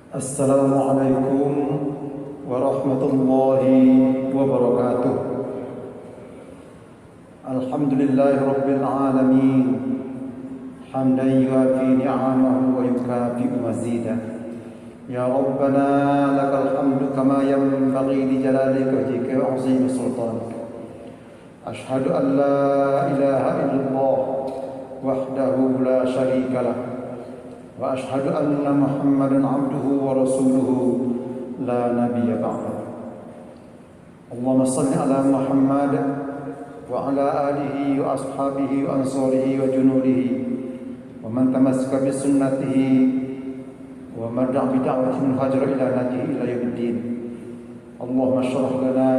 Assalamualaikum warahmatullahi wabarakatuh. Alhamdulillahi rabbil alamin. Hamdan yuafi ni'amahu wa yukafi'u mazidah. Ya Rabbana lakal hamdu kama yanbaghi li jalalika wajhika wa 'azimi sultanik. Ashhadu an la ilaha illallah wahdahu la syarika lah. Wa ashhadu anna Muhammadan abduhu wa rasuluhu la nabiyya ba'dah. Allahumma salli ala Muhammad wa ala alihi wa ashabihi wa ansarihi wa junudihi wa man tamassaka bi sunnatihi wa man da'a bi da'watihi min hajar ila najihi ila yaumiddin. Allahumma shrah lana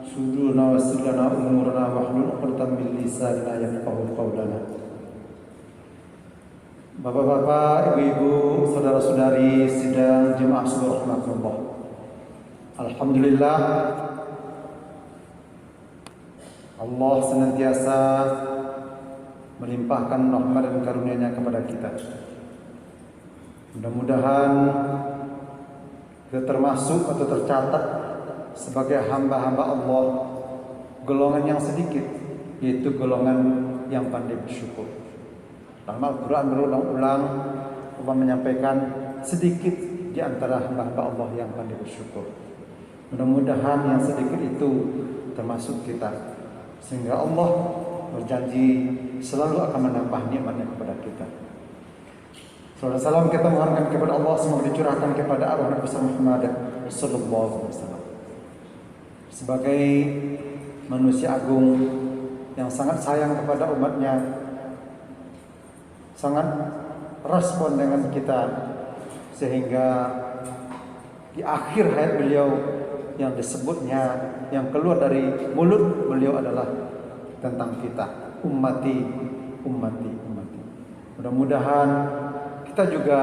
sudurana wa yassir lana umurana wa hlul 'uqdatam min lisanina yafqahu qawlana. Bapak-bapak, ibu-ibu, saudara-saudari sidang jemaah sekalian rahmatullah. Alhamdulillah, Allah senantiasa melimpahkan rahmat dan karunia-Nya kepada kita. Mudah-mudahan kita termasuk atau tercatat sebagai hamba-hamba Allah, golongan yang sedikit, yaitu golongan yang pandai bersyukur. Dalam Al-Quran berulang-ulang Allah menyampaikan sedikit di antara hamba-hamba Allah yang pandai bersyukur. Mudah-mudahan yang sedikit itu termasuk kita, sehingga Allah berjanji selalu akan menambah nikmatnya kepada kita. Salam kita mohonkan kepada Allah semoga dicurahkan kepada arwah Nabi Muhammad sallallahu alaihi wasallam sebagai manusia agung yang sangat sayang kepada umatnya, sangat respon dengan kita, sehingga di akhir hayat beliau yang disebutnya, yang keluar dari mulut beliau adalah tentang kita, ummati, ummati, ummati. Mudah-mudahan kita juga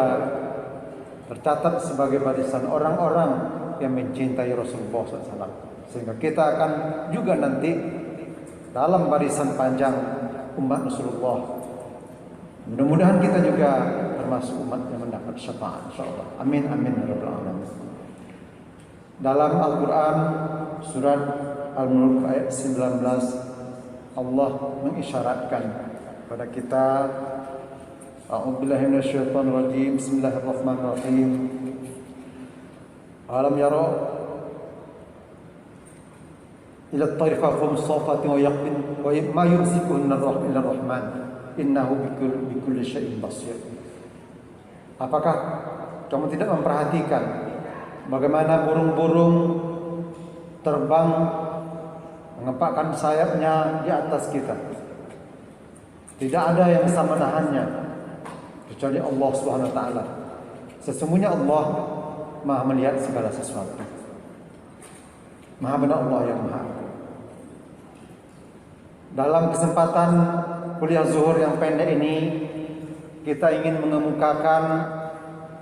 tercatat sebagai barisan orang-orang yang mencintai Rasulullah SAW, sehingga kita akan juga nanti dalam barisan panjang umat Rasulullah. Mudah-mudahan kita juga termasuk umat yang mendapat syafaat, insyaallah. Amin amin ya rabbal alamin. Dalam Al-Qur'an surat Al-Mulk ayat 19 Allah mengisyaratkan kepada kita, a'udzubillahi minasyaitonir rajim. Bismillahirrahmanirrahim. Alam yara ila at-tayri fawqahum safati wa yaqin wa ma yumsikuhunna illa ar-rahman. Innahu bikulli syai'in basir. Apakah kamu tidak memperhatikan bagaimana burung-burung terbang mengepakkan sayapnya di atas kita? Tidak ada yang bisa menahannya kecuali Allah Subhanahu wa taala. Sesungguhnya Allah Maha melihat segala sesuatu. Maha benar Allah yang Maha. Dalam kesempatan kuliah zuhur yang pendek ini, kita ingin mengemukakan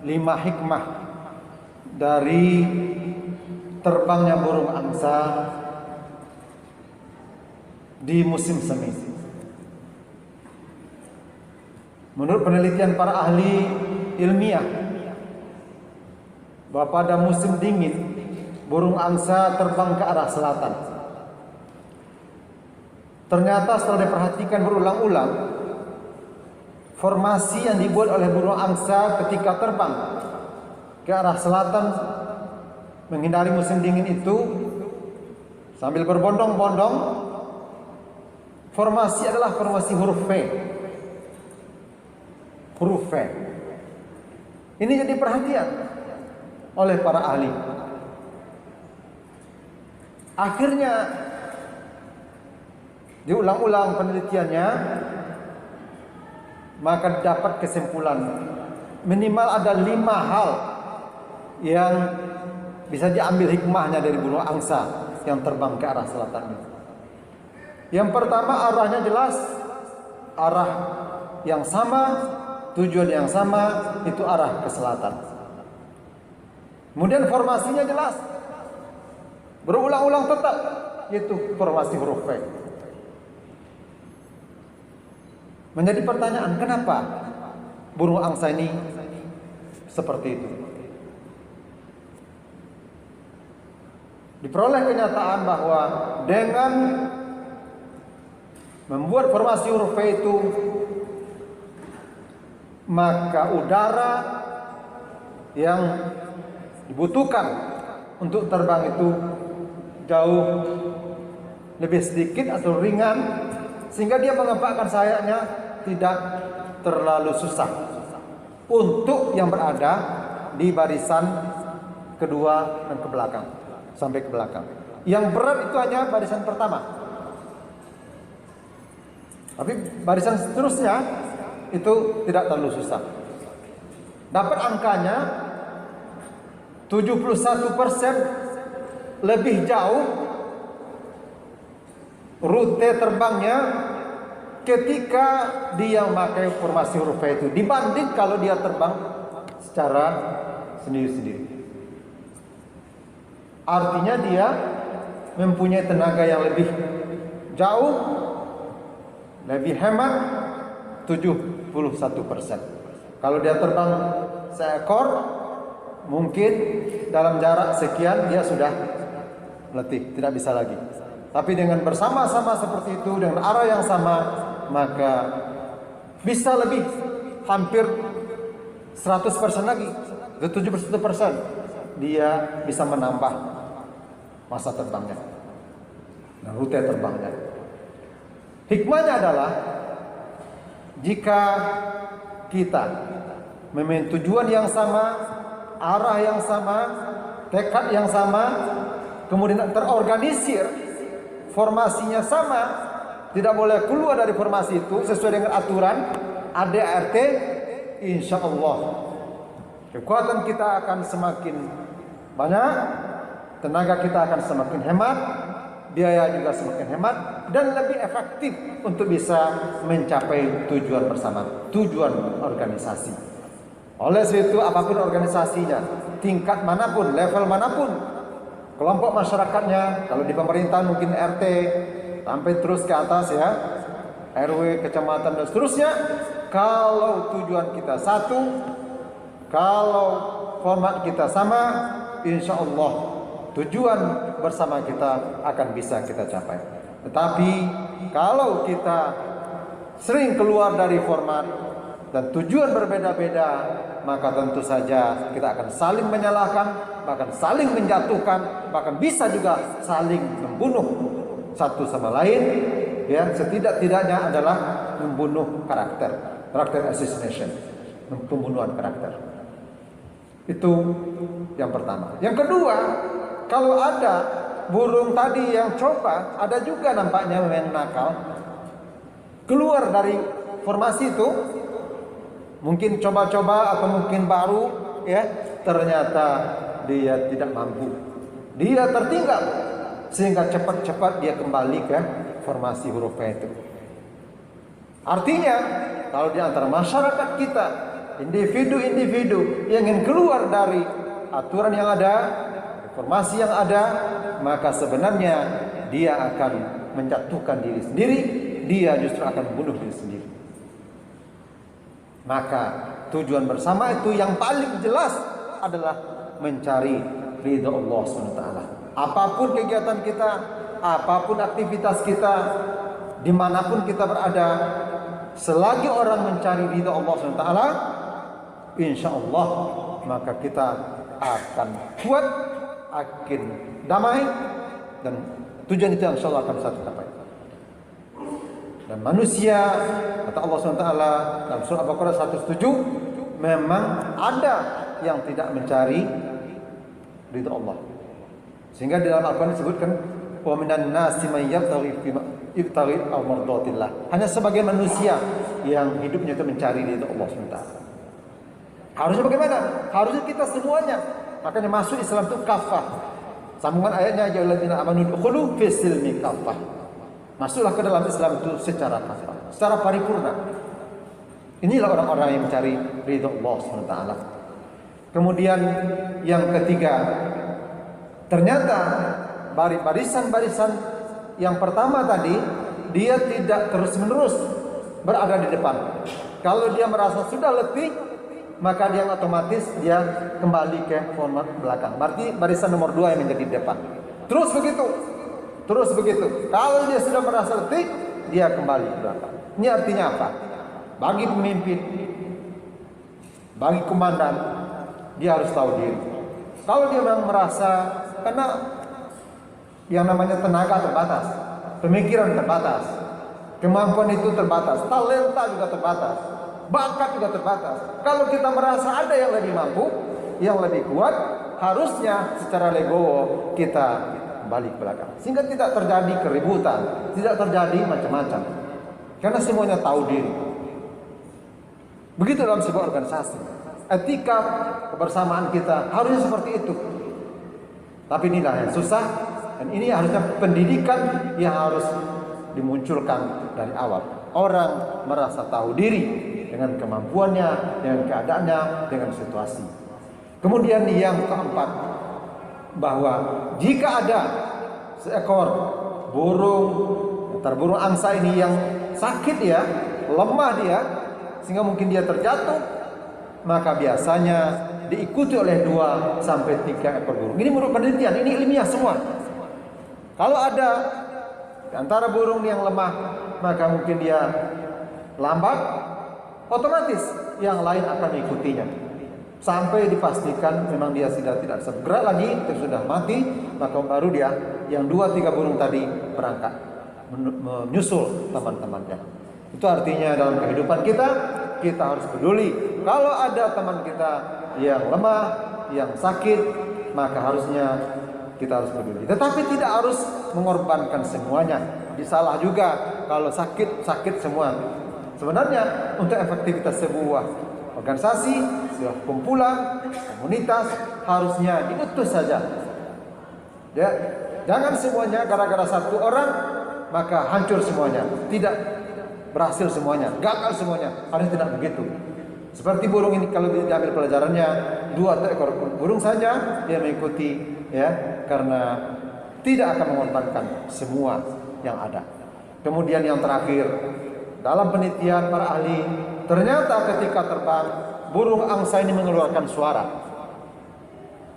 5 hikmah dari terbangnya burung angsa di musim semi. Menurut penelitian para ahli ilmiah, bahwa pada musim dingin burung angsa terbang ke arah selatan. Ternyata setelah diperhatikan berulang-ulang, formasi yang dibuat oleh burung angsa ketika terbang ke arah selatan menghindari musim dingin itu, sambil berbondong-bondong, formasi adalah formasi huruf V. Huruf V. Ini jadi perhatian oleh para ahli. Akhirnya diulang-ulang penelitiannya, maka dapat kesimpulan minimal ada 5 hal yang bisa diambil hikmahnya dari burung angsa yang terbang ke arah selatan ini. Yang pertama, arahnya jelas, arah yang sama, tujuan yang sama, itu arah ke selatan. Kemudian formasinya jelas, berulang-ulang tetap, yaitu formasi huruf V. Menjadi pertanyaan, kenapa burung angsa ini seperti itu? diperoleh kenyataan bahwa dengan membuat formasi huruf V itu, maka udara yang dibutuhkan untuk terbang itu jauh lebih sedikit atau ringan, sehingga dia mengepakkan sayapnya tidak terlalu susah untuk yang berada di barisan kedua dan ke belakang, sampai ke belakang. Yang berat itu hanya barisan pertama, tapi barisan seterusnya itu tidak terlalu susah. Dapat angkanya 71% lebih jauh rute terbangnya ketika dia memakai formasi huruf V itu dibanding kalau dia terbang secara sendiri-sendiri. Artinya dia mempunyai tenaga yang lebih jauh, lebih hemat 71%. Kalau dia terbang seekor, mungkin dalam jarak sekian dia sudah letih, tidak bisa lagi. Tapi dengan bersama-sama seperti itu, dengan arah yang sama, maka bisa lebih, hampir 100% lagi, 71% dia bisa menambah masa terbangnya dan rute terbangnya. Hikmahnya adalah jika kita memiliki tujuan yang sama, arah yang sama, tekad yang sama, kemudian terorganisir, formasinya sama, tidak boleh keluar dari formasi itu sesuai dengan aturan ADART, insya Allah kekuatan kita akan semakin banyak, tenaga kita akan semakin hemat, biaya juga semakin hemat, dan lebih efektif untuk bisa mencapai tujuan bersama, tujuan organisasi. Oleh sebab itu, apapun organisasinya, tingkat manapun, level manapun, kelompok masyarakatnya, kalau di pemerintahan mungkin RT, sampai terus ke atas ya, RW, kecamatan dan seterusnya. Kalau tujuan kita satu, kalau format kita sama, insya Allah tujuan bersama kita akan bisa kita capai. Tetapi kalau kita sering keluar dari format dan tujuan berbeda-beda, maka tentu saja kita akan saling menyalahkan, bahkan saling menjatuhkan, bahkan bisa juga saling membunuh satu sama lain. Ya, setidak-tidaknya adalah membunuh karakter assassination, pembunuhan karakter. Itu yang pertama. Yang kedua, kalau ada burung tadi yang coba, ada juga nampaknya yang nakal, keluar dari formasi itu, mungkin coba-coba atau mungkin baru, ya, ternyata dia tidak mampu, dia tertinggal, sehingga cepat-cepat dia kembali ke formasi huruf V itu. Artinya, kalau di antara masyarakat kita, individu-individu yang ingin keluar dari aturan yang ada, formasi yang ada, maka sebenarnya dia akan menjatuhkan diri sendiri, dia justru akan membunuh diri sendiri. Maka tujuan bersama itu yang paling jelas adalah mencari ridha Allah SWT. Apapun kegiatan kita, apapun aktivitas kita, dimanapun kita berada, selagi orang mencari ridha Allah SWT, insya Allah maka kita akan kuat, akan damai, dan tujuan itu insya Allah akan satu capai. Dan manusia, kata Allah SWT dalam surah Al-Baqarah 107, memang ada yang tidak mencari ridha Allah. Sehingga di dalam Al-Quran disebutkan, wa minan nasi man yabtaghi al-mardatillah. Hanya sebagian manusia yang hidupnya itu mencari ridha Allah SWT. Harusnya bagaimana? Harusnya kita semuanya. Makanya masuk Islam itu kafah. Sambungan ayatnya, ya alladzina amanu udkhulu fis silmi kafah. Masuklah ke dalam Islam itu secara kafah, secara paripurna. Inilah orang-orang yang mencari ridha Allah SWT. Kemudian yang ketiga, ternyata barisan-barisan yang pertama tadi, dia tidak terus-menerus berada di depan. Kalau dia merasa sudah letih, maka dia otomatis dia kembali ke format belakang. Berarti barisan nomor 2 yang menjadi depan. Terus begitu. Terus begitu. Kalau dia sudah merasa letih, dia kembali ke belakang. Ini artinya apa? Bagi pemimpin, bagi komandan, dia harus tahu diri. Kalau dia memang merasa, karena yang namanya tenaga terbatas, pemikiran terbatas, kemampuan itu terbatas, talenta juga terbatas, bakat juga terbatas. Kalau kita merasa ada yang lebih mampu, yang lebih kuat, harusnya secara legowo kita balik belakang, sehingga tidak terjadi keributan, tidak terjadi macam-macam, karena semuanya tahu diri. Begitu dalam sebuah organisasi, etika kebersamaan kita harusnya seperti itu. Tapi inilah yang susah, dan ini harusnya pendidikan yang harus dimunculkan dari awal. Orang merasa tahu diri dengan kemampuannya, dengan keadaannya, dengan situasi. Kemudian yang keempat, bahwa jika ada seekor burung angsa ini yang sakit ya, lemah dia, sehingga mungkin dia terjatuh, maka biasanya diikuti oleh 2 sampai 3 ekor burung. Ini menurut penelitian, ini ilmiah semua. Kalau ada di antara burung yang lemah, maka mungkin dia lambat, otomatis yang lain akan mengikutinya. Sampai dipastikan memang dia tidak bisa bergerak lagi, sudah mati, maka baru dia yang 2-3 burung tadi berangkat menyusul teman-temannya. Itu artinya dalam kehidupan kita harus peduli. Kalau ada teman kita yang lemah, yang sakit, maka harusnya kita harus peduli. Tetapi tidak harus mengorbankan semuanya. Disalah juga kalau sakit semua. Sebenarnya untuk efektivitas sebuah organisasi, sebuah kumpulan, komunitas, harusnya diutus saja. Ya, jangan semuanya gara-gara satu orang maka hancur semuanya. Tidak berhasil semuanya, gagal semuanya. Harus tidak begitu. Seperti burung ini, kalau diambil pelajarannya, 2 ekor burung saja dia mengikuti, ya, karena tidak akan mengorbankan semua yang ada. Kemudian yang terakhir, dalam penelitian para ahli, ternyata ketika terbang, burung angsa ini mengeluarkan suara.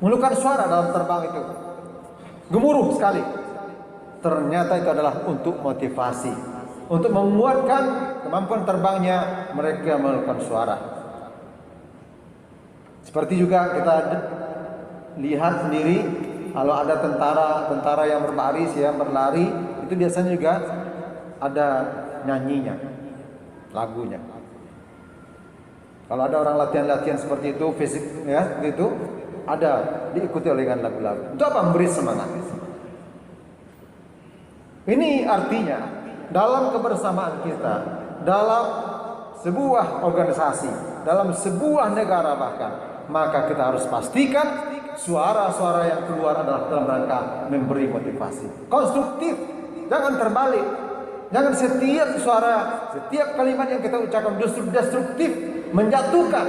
Mengeluarkan suara dalam terbang itu, gemuruh sekali. Ternyata itu adalah untuk motivasi, untuk menguatkan kemampuan terbangnya, mereka mengeluarkan suara. Seperti juga kita lihat sendiri, kalau ada tentara yang berbaris, ya, berlari, itu biasanya juga ada nyanyinya, lagunya. Kalau ada orang latihan seperti itu, fisik, ya, gitu, ada diikuti oleh dengan lagu-lagu. Itu apa? Memberi semangat. Ini artinya dalam kebersamaan kita, dalam sebuah organisasi, dalam sebuah negara bahkan, maka kita harus pastikan suara-suara yang keluar adalah dalam rangka memberi motivasi konstruktif, jangan terbalik. Jangan setiap suara, setiap kalimat yang kita ucapkan justru destruktif, menjatuhkan,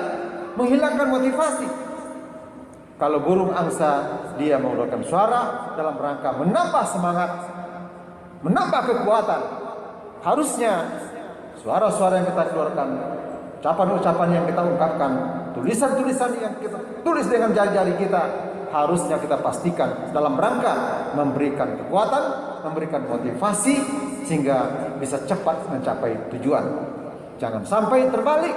menghilangkan motivasi. Kalau burung angsa, dia mengeluarkan suara dalam rangka menambah semangat, menambah kekuatan. Harusnya suara-suara yang kita keluarkan, ucapan-ucapan yang kita ungkapkan, tulisan-tulisan yang kita tulis dengan jari-jari kita, harusnya kita pastikan dalam rangka memberikan kekuatan, memberikan motivasi, sehingga bisa cepat mencapai tujuan. Jangan sampai terbalik,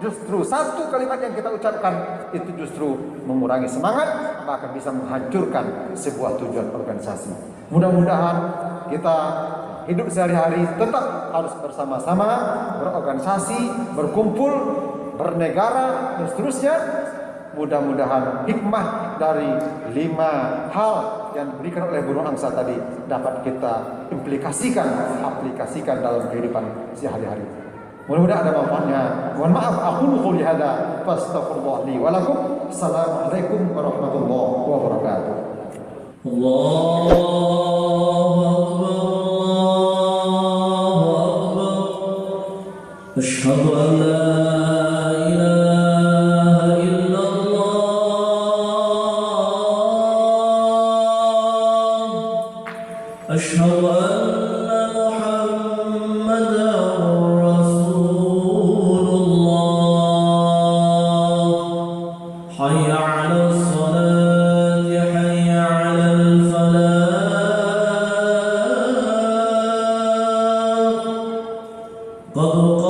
justru satu kalimat yang kita ucapkan itu justru mengurangi semangat, bahkan bisa menghancurkan sebuah tujuan organisasi. Mudah-mudahan kita hidup sehari-hari tetap harus bersama-sama, berorganisasi, berkumpul, bernegara, dan seterusnya. Mudah-mudahan hikmah dari 5 hal yang diberikan oleh burung angsa tadi dapat kita aplikasikan dalam kehidupan sehari-hari. Mudah-mudahan ada manfaatnya. Mohon maaf, aku qouli hadza fastaghfirullah li wa lakum. Assalamualaikum warahmatullahi wabarakatuh. Allahu akbar, Allahu akbar. Asyhadu an la ilaha illallah. Asyhadu anna Muhammadan Rasulullah. Hayya 'alas salati, hayya 'alal falah. قد